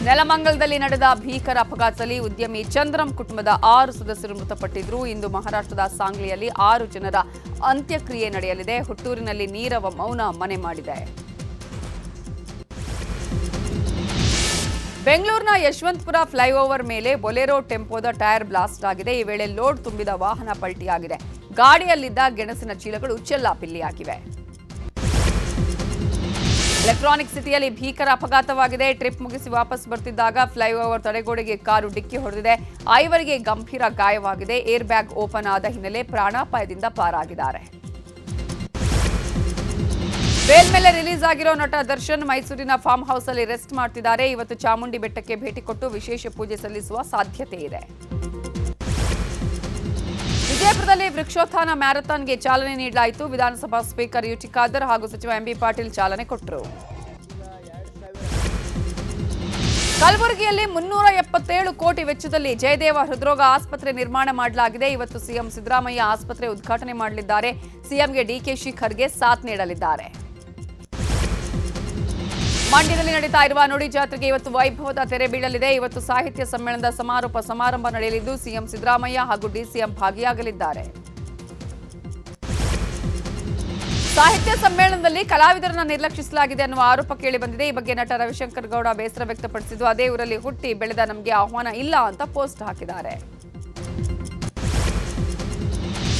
ನೆಲಮಂಗಲದಲ್ಲಿ ನಡೆದ ಭೀಕರ ಅಪಘಾತದಲ್ಲಿ ಉದ್ಯಮಿ ಚಂದ್ರಂ ಕುಟುಂಬದ 6 ಸದಸ್ಯರು ಮೃತಪಟ್ಟಿದ್ರು. ಇಂದು ಮಹಾರಾಷ್ಟ್ರದ ಸಾಂಗ್ಲಿಯಲ್ಲಿ 6 ಜನರ ಅಂತ್ಯಕ್ರಿಯೆ ನಡೆಯಲಿದೆ. ಹುಟ್ಟೂರಿನಲ್ಲಿ ನೀರವ ಮೌನ ಮನೆ ಮಾಡಿದೆ. ಬೆಂಗಳೂರಿನ ಯಶವಂತಪುರ ಫ್ಲೈಓವರ್ ಮೇಲೆ ಬೊಲೆರೋ ಟೆಂಪೋದ ಟೈರ್ ಬ್ಲಾಸ್ಟ್ ಆಗಿದೆ. ಈ ವೇಳೆ ಲೋಡ್ ತುಂಬಿದ ವಾಹನ ಪಲ್ಟಿಯಾಗಿದೆ. ಗಾಡಿಯಲ್ಲಿದ್ದ ಗೆಣಸಿನ ಚೀಲಗಳು ಚೆಲ್ಲಾಪಿಲ್ಲಿಯಾಗಿವೆ. ಎಲೆಕ್ಟ್ರಾನಿಕ್ ಸಿಟಿಯಲ್ಲಿ ಭೀಕರ ಅಪಘಾತವಾಗಿದೆ. ಟ್ರಿಪ್ ಮುಗಿಸಿ ವಾಪಸ್ ಬರ್ತಿದ್ದಾಗ ಫ್ಲೈಓವರ್ ತಡೆಗೋಡೆಗೆ ಕಾರು ಡಿಕ್ಕಿ ಹೊಡೆದಿದೆ. 5 ಗಂಭೀರ ಗಾಯವಾಗಿದೆ. ಏರ್ ಬ್ಯಾಗ್ ಓಪನ್ ಆದ ಹಿನ್ನೆಲೆ ಪ್ರಾಣಾಪಾಯದಿಂದ ಪಾರಾಗಿದ್ದಾರೆ. ಬೇಲ್ ಮೇಲೆ ರಿಲೀಸ್ ಆಗಿರೋ ನಟ ದರ್ಶನ್ ಮೈಸೂರಿನ ಫಾರ್ಮ್ ಹೌಸ್ ಅಲ್ಲಿ ರೆಸ್ಟ್ ಮಾಡ್ತಿದ್ದಾರೆ. ಇವತ್ತು ಚಾಮುಂಡಿ ಬೆಟ್ಟಕ್ಕೆ ಭೇಟಿ ಕೊಟ್ಟು ವಿಶೇಷ ಪೂಜೆ ಸಲ್ಲಿಸುವ ಸಾಧ್ಯತೆ ಇದೆ. ವಿಜಯಪುರದಲ್ಲಿ ವೃಕ್ಷೋತ್ಥಾನ ಮ್ಯಾರಥಾನ್ಗೆ ಚಾಲನೆ ನೀಡಲಾಯಿತು. ವಿಧಾನಸಭಾ ಸ್ಪೀಕರ್ ಯುಟಿ ಖಾದರ್ ಹಾಗೂ ಸಚಿವ ಎಂಬಿ ಪಾಟೀಲ್ ಚಾಲನೆ ಕೊಟ್ಟರು. ಕಲಬುರಗಿಯಲ್ಲಿ 377 ಕೋಟಿ ವೆಚ್ಚದಲ್ಲಿ ಜಯದೇವ ಹೃದ್ರೋಗ ಆಸ್ಪತ್ರೆ ನಿರ್ಮಾಣ ಮಾಡಲಾಗಿದೆ. ಇವತ್ತು ಸಿಎಂ ಸಿದ್ದರಾಮಯ್ಯ ಆಸ್ಪತ್ರೆ ಉದ್ಘಾಟನೆ ಮಾಡಲಿದ್ದಾರೆ. ಸಿಎಂಗೆ ಡಿಕೆಶಿ ಖರ್ಗೆ ಸಾಥ್ ನೀಡಲಿದ್ದಾರೆ. ಮಂಡ್ಯದಲ್ಲಿ ನಡೀತಾ ಇರುವ ನುಡಿ ಜಾತ್ರೆಗೆ ಇವತ್ತು ವೈಭವದ ತೆರೆ ಬೀಳಲಿದೆ. ಇವತ್ತು ಸಾಹಿತ್ಯ ಸಮ್ಮೇಳನದ ಸಮಾರೋಪ ಸಮಾರಂಭ ನಡೆಯಲಿದ್ದು ಸಿಎಂ ಸಿದ್ದರಾಮಯ್ಯ ಹಾಗೂ ಡಿಸಿಎಂ ಭಾಗಿಯಾಗಲಿದ್ದಾರೆ. ಸಾಹಿತ್ಯ ಸಮ್ಮೇಳನದಲ್ಲಿ ಕಲಾವಿದರನ್ನು ನಿರ್ಲಕ್ಷಿಸಲಾಗಿದೆ ಅನ್ನುವ ಆರೋಪ ಕೇಳಿಬಂದಿದೆ. ಈ ಬಗ್ಗೆ ನಟ ರವಿಶಂಕರ್ ಗೌಡ ಬೇಸರ ವ್ಯಕ್ತಪಡಿಸಿದ್ದು, ಅದೇ ಊರಲ್ಲಿ ಹುಟ್ಟಿ ಬೆಳೆದ ನಮಗೆ ಆಹ್ವಾನ ಇಲ್ಲ ಅಂತ ಪೋಸ್ಟ್ ಹಾಕಿದ್ದಾರೆ.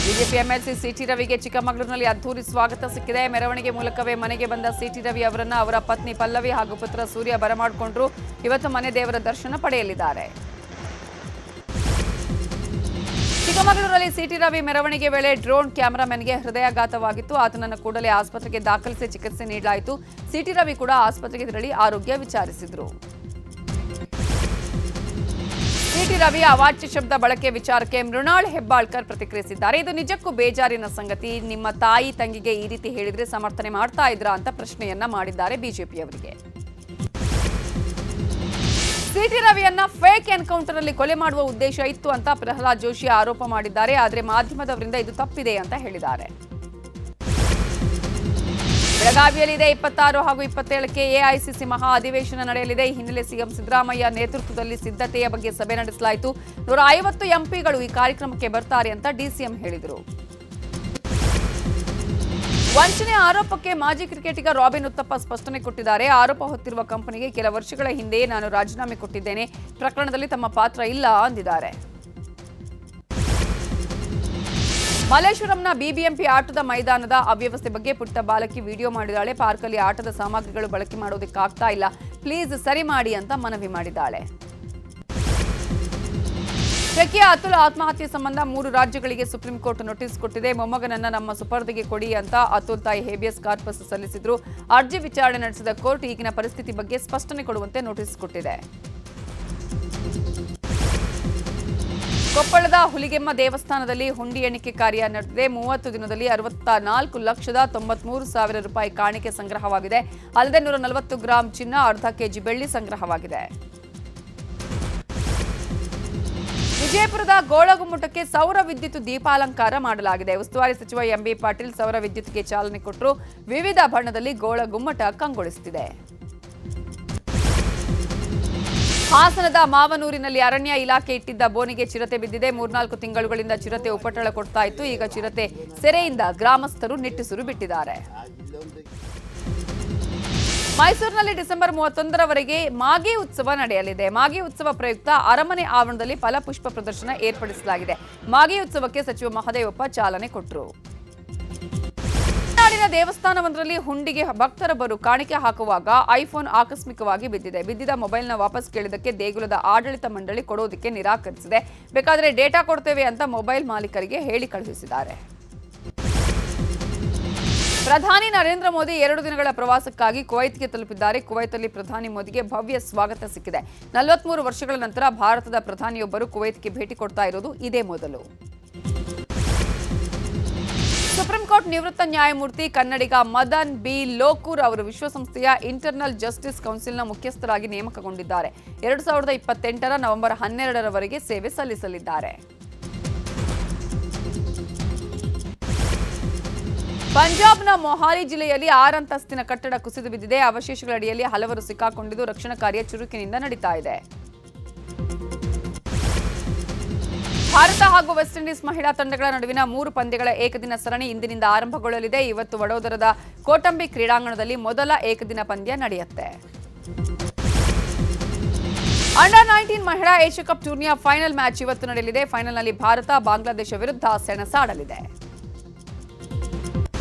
ಬಿಜೆಪಿ ಎಂಎಲ್ಸಿ ಸಿಟಿ ರವಿಗೆ ಚಿಕ್ಕಮಗಳೂರಿನಲ್ಲಿ ಅದ್ದೂರಿ ಸ್ವಾಗತ ಸಿಕ್ಕಿದೆ. ಮೆರವಣಿಗೆ ಮೂಲಕವೇ ಮನೆಗೆ ಬಂದ ಸಿಟಿ ರವಿ ಅವರನ್ನು ಅವರ ಪತ್ನಿ ಪಲ್ಲವಿ ಹಾಗೂ ಪುತ್ರ ಸೂರ್ಯ ಬರಮಾಡಿಕೊಂಡ್ರು. ಇವತ್ತು ಮನೆ ದೇವರ ದರ್ಶನ ಪಡೆಯಲಿದ್ದಾರೆ. ಚಿಕ್ಕಮಗಳೂರಲ್ಲಿ ಸಿಟಿ ರವಿ ಮೆರವಣಿಗೆ ವೇಳೆ ಡ್ರೋನ್ ಕ್ಯಾಮೆರಾಮನ್ಗೆ ಹೃದಯಾಘಾತವಾಗಿತ್ತು. ಆತನನ್ನು ಕೂಡಲೇ ಆಸ್ಪತ್ರೆಗೆ ದಾಖಲಿಸಿ ಚಿಕಿತ್ಸೆ ನೀಡಲಾಯಿತು. ಸಿಟಿ ರವಿ ಕೂಡ ಆಸ್ಪತ್ರೆಗೆ ತೆರಳಿ ಆರೋಗ್ಯ ವಿಚಾರಿಸಿದ್ರು. ಸಿಟಿ ರವಿಯ ಅವಾಚ್ಯ ಶಬ್ದ ಬಳಕೆ ವಿಚಾರಕ್ಕೆ ಮೃಣಾಲ್ ಹೆಬ್ಬಾಳ್ಕರ್ ಪ್ರತಿಕ್ರಿಯಿಸಿದ್ದಾರೆ. ಇದು ನಿಜಕ್ಕೂ ಬೇಜಾರಿನ ಸಂಗತಿ. ನಿಮ್ಮ ತಾಯಿ ತಂಗಿಗೆ ಈ ರೀತಿ ಹೇಳಿದ್ರೆ ಸಮರ್ಥನೆ ಮಾಡ್ತಾ ಇದ್ರಾ ಅಂತ ಪ್ರಶ್ನೆಯನ್ನ ಮಾಡಿದ್ದಾರೆ ಬಿಜೆಪಿಯವರಿಗೆ. ಸಿಟಿ ರವಿಯನ್ನ ಫೇಕ್ ಎನ್ಕೌಂಟರ್ ಅಲ್ಲಿ ಕೊಲೆ ಮಾಡುವ ಉದ್ದೇಶ ಇತ್ತು ಅಂತ ಪ್ರಹ್ಲಾದ್ ಜೋಶಿ ಆರೋಪ ಮಾಡಿದ್ದಾರೆ. ಆದರೆ ಮಾಧ್ಯಮದವರಿಂದ ಇದು ತಪ್ಪಿದೆ ಅಂತ ಹೇಳಿದ್ದಾರೆ. ಬೆಳಗಾವಿಯಲ್ಲಿ 26 ಹಾಗೂ 27ಕ್ಕೆ ಎಐಸಿಸಿ ಮಹಾ ಅಧಿವೇಶನ ನಡೆಯಲಿದೆ. ಈ ಹಿನ್ನೆಲೆ ಸಿಎಂ ಸಿದ್ದರಾಮಯ್ಯ ನೇತೃತ್ವದಲ್ಲಿ ಸಿದ್ಧತೆಯ ಬಗ್ಗೆ ಸಭೆ ನಡೆಸಲಾಯಿತು. 150 ಎಂಪಿಗಳು ಈ ಕಾರ್ಯಕ್ರಮಕ್ಕೆ ಬರ್ತಾರೆ ಅಂತ ಡಿಸಿಎಂ ಹೇಳಿದರು. ವಂಚನೆ ಆರೋಪಕ್ಕೆ ಮಾಜಿ ಕ್ರಿಕೆಟಿಗ ರಾಬಿನ್ ಉತ್ತಪ್ಪ ಸ್ಪಷ್ಟನೆ ಕೊಟ್ಟಿದ್ದಾರೆ. ಆರೋಪ ಹೊತ್ತಿರುವ ಕಂಪನಿಗೆ ಕೆಲ ವರ್ಷಗಳ ಹಿಂದೆ ನಾನು ರಾಜೀನಾಮೆ ಕೊಟ್ಟಿದ್ದೇನೆ. ಪ್ರಕರಣದಲ್ಲಿ ತಮ್ಮ ಪಾತ್ರ ಇಲ್ಲ ಅಂದಿದ್ದಾರೆ. ಮಲ್ಲೇಶ್ವರಂನ ಬಿಬಿಎಂಪಿ ಆಟದ ಮೈದಾನದ ಅವ್ಯವಸ್ಥೆ ಬಗ್ಗೆ ಪುಟ್ಟ ಬಾಲಕಿ ವಿಡಿಯೋ ಮಾಡಿದ್ದಾಳೆ. ಪಾರ್ಕಲ್ಲಿ ಆಟದ ಸಾಮಗ್ರಿಗಳು ಬಳಕೆ ಮಾಡೋದಕ್ಕಾಗ್ತಾ ಇಲ್ಲ, ಪ್ಲೀಸ್ ಸರಿ ಮಾಡಿ ಅಂತ ಮನವಿ ಮಾಡಿದ್ದಾಳೆ. ಶಕಿಯಾ ಅತುಲ್ ಆತ್ಮಹತ್ಯೆ ಸಂಬಂಧ 3 ರಾಜ್ಯಗಳಿಗೆ ಸುಪ್ರೀಂ ಕೋರ್ಟ್ ನೋಟಿಸ್ ಕೊಟ್ಟಿದೆ. ಮೊಮ್ಮಗನನ್ನ ನಮ್ಮ ಸುಪರ್ದಿಗೆ ಕೊಡಿ ಅಂತ ಅತುಲ್ ತಾಯಿ ಹೇಬಿಯಸ್ ಕಾರ್ಪಸ್ ಸಲ್ಲಿಸಿದ್ರು. ಅರ್ಜಿ ವಿಚಾರಣೆ ನಡೆಸಿದ ಕೋರ್ಟ್ ಈಗಿನ ಪರಿಸ್ಥಿತಿ ಬಗ್ಗೆ ಸ್ಪಷ್ಟನೆ ಕೊಡುವಂತೆ ನೋಟಿಸ್ ಕೊಟ್ಟಿದೆ. ಕೊಪ್ಪಳದ ಹುಲಿಗೆಮ್ಮ ದೇವಸ್ಥಾನದಲ್ಲಿ ಹುಂಡಿ ಎಣಿಕೆ ಕಾರ್ಯ ನಡೆದಿದೆ. 30 ದಿನದಲ್ಲಿ 64,93,000 ರೂಪಾಯಿ ಕಾಣಿಕೆ ಸಂಗ್ರಹವಾಗಿದೆ. ಅಲ್ಲದೆ 140 ಗ್ರಾಂ ಚಿನ್ನ, ಅರ್ಧ ಕೆಜಿ ಬೆಳ್ಳಿ ಸಂಗ್ರಹವಾಗಿದೆ. ವಿಜಯಪುರದ ಗೋಳಗುಮ್ಮಟಕ್ಕೆ ಸೌರ ವಿದ್ಯುತ್ ದೀಪಾಲಂಕಾರ ಮಾಡಲಾಗಿದೆ. ಉಸ್ತುವಾರಿ ಸಚಿವ ಎಂಬಿ ಪಾಟೀಲ್ ಸೌರ ವಿದ್ಯುತ್ಗೆ ಚಾಲನೆ ಕೊಟ್ಟರು. ವಿವಿಧ ಬಣ್ಣದಲ್ಲಿ ಗೋಳಗುಮ್ಮಟ ಕಂಗೊಳಿಸುತ್ತಿದೆ. ಹಾಸನದ ಮಾವನೂರಿನಲ್ಲಿ ಅರಣ್ಯ ಇಲಾಖೆ ಇಟ್ಟಿದ್ದ ಬೋನಿಗೆ ಚಿರತೆ ಬಿದ್ದಿದೆ. 3-4 ತಿಂಗಳುಗಳಿಂದ ಚಿರತೆ ಉಪಟಳ ಕೊಡ್ತಾ ಇತ್ತು. ಈಗ ಚಿರತೆ ಸೆರೆಯಿಂದ ಗ್ರಾಮಸ್ಥರು ನಿಟ್ಟುಸಿರು ಬಿಟ್ಟಿದ್ದಾರೆ. ಮೈಸೂರಿನಲ್ಲಿ ಡಿಸೆಂಬರ್ 31ರವರೆಗೆ ಮಾಗಿ ಉತ್ಸವ ನಡೆಯಲಿದೆ. ಮಾಗಿ ಉತ್ಸವ ಪ್ರಯುಕ್ತ ಅರಮನೆ ಆವರಣದಲ್ಲಿ ಫಲಪುಷ್ಪ ಪ್ರದರ್ಶನ ಏರ್ಪಡಿಸಲಾಗಿದೆ. ಮಾಗಿ ಉತ್ಸವಕ್ಕೆ ಸಚಿವ ಮಹದೇವಪ್ಪ ಚಾಲನೆ ಕೊಟ್ಟರು. ನಾಡಿನ ದೇವಸ್ಥಾನವೊಂದರಲ್ಲಿ ಹುಂಡಿಗೆ ಭಕ್ತರೊಬ್ಬರು ಕಾಣಿಕೆ ಹಾಕುವಾಗ ಐಫೋನ್ ಆಕಸ್ಮಿಕವಾಗಿ ಬಿದ್ದಿದ ಮೊಬೈಲ್ನ ವಾಪಸ್ ಕೇಳಿದ್ದಕ್ಕೆ ದೇಗುಲದ ಆಡಳಿತ ಮಂಡಳಿ ಕೊಡೋದಕ್ಕೆ ನಿರಾಕರಿಸಿದೆ. ಬೇಕಾದರೆ ಡೇಟಾ ಕೊಡ್ತೇವೆ ಅಂತ ಮೊಬೈಲ್ ಮಾಲೀಕರಿಗೆ ಹೇಳಿ ಕಳುಹಿಸಿದ್ದಾರೆ. ಪ್ರಧಾನಿ ನರೇಂದ್ರ ಮೋದಿ 2 ದಿನಗಳ ಪ್ರವಾಸಕ್ಕಾಗಿ ಕುವೈತ್ಗೆ ತಲುಪಿದ್ದಾರೆ. ಕುವೈತಲ್ಲಿ ಪ್ರಧಾನಿ ಮೋದಿಗೆ ಭವ್ಯ ಸ್ವಾಗತ ಸಿಕ್ಕಿದೆ. 43 ವರ್ಷಗಳ ನಂತರ ಭಾರತದ ಪ್ರಧಾನಿಯೊಬ್ಬರು ಕುವೈತ್ಗೆ ಭೇಟಿ ಕೊಡ್ತಾ ಇರೋದು ಇದೇ ಮೊದಲು. ಸುಪ್ರೀಂ ಕೋರ್ಟ್ ನಿವೃತ್ತ ನ್ಯಾಯಮೂರ್ತಿ ಕನ್ನಡಿಗ ಮದನ್ ಬಿ ಲೋಕೂರ್ ಅವರು ವಿಶ್ವಸಂಸ್ಥೆಯ ಇಂಟರ್ನಲ್ ಜಸ್ಟಿಸ್ ಕೌನ್ಸಿಲ್ನ ಮುಖ್ಯಸ್ಥರಾಗಿ ನೇಮಕಗೊಂಡಿದ್ದಾರೆ. 2028ರ ನವೆಂಬರ್ 12ರವರೆಗೆ ಸೇವೆ ಸಲ್ಲಿಸಲಿದ್ದಾರೆ. ಪಂಜಾಬ್ನ ಮೊಹಾಲಿ ಜಿಲ್ಲೆಯಲ್ಲಿ 6 ಅಂತಸ್ತಿನ ಕಟ್ಟಡ ಕುಸಿದು ಬಿದ್ದಿದೆ. ಅವಶೇಷಗಳ ಅಡಿಯಲ್ಲಿ ಹಲವರು ಸಿಕ್ಕಾಕೊಂಡಿದ್ದು ರಕ್ಷಣಾ ಕಾರ್ಯ ಚುರುಕಿನಿಂದ ನಡೀತಾ ಇದೆ. ಭಾರತ ಹಾಗೂ ವೆಸ್ಟ್ ಇಂಡೀಸ್ ಮಹಿಳಾ ತಂಡಗಳ ನಡುವಿನ 3 ಪಂದ್ಯಗಳ ಏಕದಿನ ಸರಣಿ ಇಂದಿನಿಂದ ಆರಂಭಗೊಳ್ಳಲಿದೆ. ಇವತ್ತು ವಡೋದರದ ಕೋಟಂಬಿ ಕ್ರೀಡಾಂಗಣದಲ್ಲಿ ಮೊದಲ ಏಕದಿನ ಪಂದ್ಯ ನಡೆಯುತ್ತೆ. ಅಂಡರ್ 19 ಮಹಿಳಾ ಏಷ್ಯಾ ಕಪ್ ಟೂರ್ನಿಯ ಫೈನಲ್ ಮ್ಯಾಚ್ ಇವತ್ತು ನಡೆಯಲಿದೆ. ಫೈನಲ್ನಲ್ಲಿ ಭಾರತ ಬಾಂಗ್ಲಾದೇಶ ವಿರುದ್ಧ ಸೆಣಸಾಡಲಿದೆ.